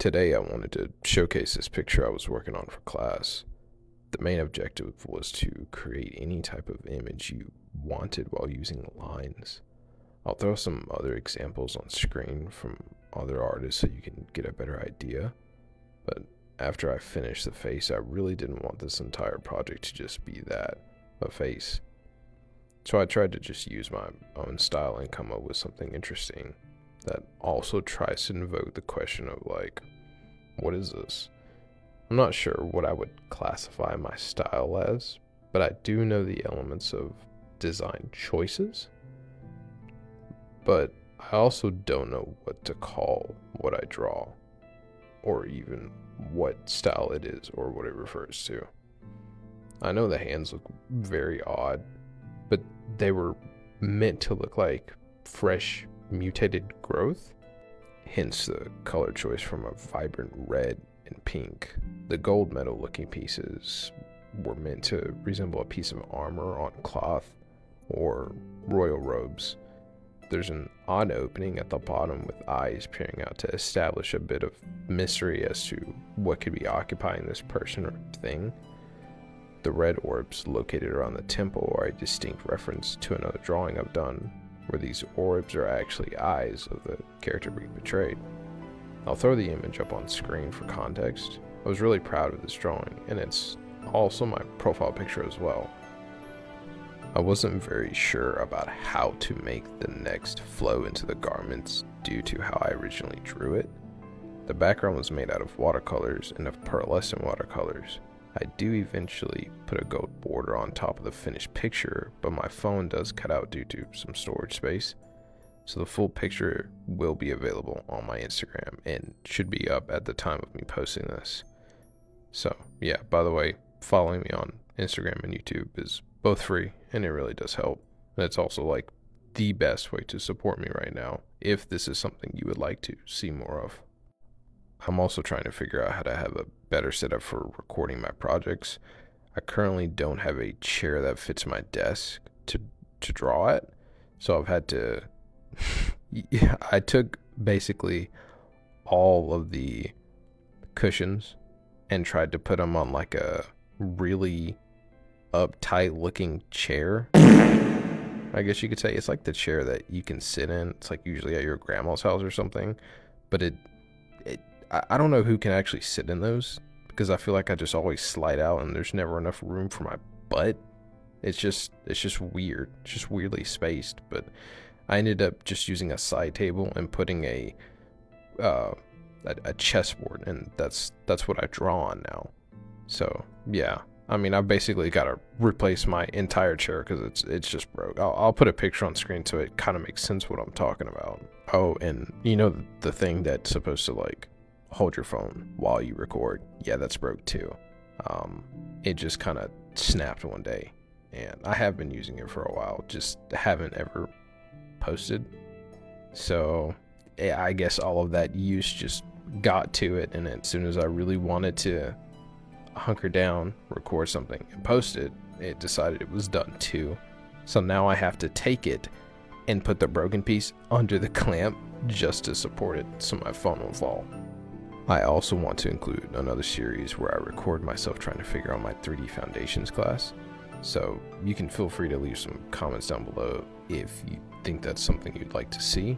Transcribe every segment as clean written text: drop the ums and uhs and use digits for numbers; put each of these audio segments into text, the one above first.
Today I wanted to showcase this picture I was working on for class. The main objective was to create any type of image you wanted while using lines. I'll throw some other examples on screen from other artists so you can get a better idea. But after I finished the face, I really didn't want this entire project to just be that, a face. So I tried to just use my own style and come up with something interesting that also tries to invoke the question of like, what is this? I'm not sure what I would classify my style as, but I do know the elements of design choices. But I also don't know what to call what I draw, or even what style it is or what it refers to. I know the hands look very odd, but they were meant to look like fresh, mutated growth. Hence the color choice from a vibrant red and pink. The gold medal looking pieces were meant to resemble a piece of armor on cloth or royal robes. There's an odd opening at the bottom with eyes peering out to establish a bit of mystery as to what could be occupying this person or thing. The red orbs located around the temple are a distinct reference to another drawing I've done, where these orbs are actually eyes of the character being portrayed. I'll throw the image up on screen for context. I was really proud of this drawing, and it's also my profile picture as well. I wasn't very sure about how to make the next flow into the garments due to how I originally drew it. The background was made out of watercolors and of pearlescent watercolors. I do eventually put a gold border on top of the finished picture, but my phone does cut out due to some storage space. So the full picture will be available on my Instagram and should be up at the time of me posting this. So yeah, by the way, following me on Instagram and YouTube is both free and it really does help. And it's also like the best way to support me right now if this is something you would like to see more of. I'm also trying to figure out how to have a better setup for recording my projects. I currently don't have a chair that fits my desk to draw at, so I've had to I took basically all of the cushions and tried to put them on like a really uptight looking chair. I guess you could say it's like the chair that you can sit in. It's like usually at your grandma's house or something, but I don't know who can actually sit in those because I feel like I just always slide out and there's never enough room for my butt. It's just weird. It's just weirdly spaced, but I ended up just using a side table and putting a chessboard, and that's what I draw on now. So yeah, I mean, I basically got to replace my entire chair because it's just broke. I'll put a picture on screen so it kind of makes sense what I'm talking about. Oh, and you know the thing that's supposed to like hold your phone while you record, yeah, that's broke too. It just kind of snapped one day, and I have been using it for a while, just haven't ever posted. So yeah, I guess all of that use just got to it, and as soon as I really wanted to hunker down, record something and post it, it decided it was done too. So now I have to take it and put the broken piece under the clamp just to support it so my phone won't fall. I also want to include another series where I record myself trying to figure out my 3D Foundations class. So you can feel free to leave some comments down below if you think that's something you'd like to see.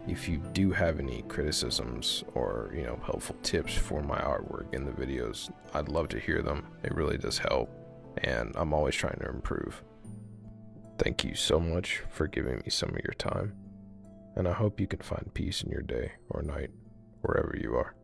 If you do have any criticisms or, helpful tips for my artwork in the videos, I'd love to hear them. It really does help, and I'm always trying to improve. Thank you so much for giving me some of your time, and I hope you can find peace in your day or night, wherever you are.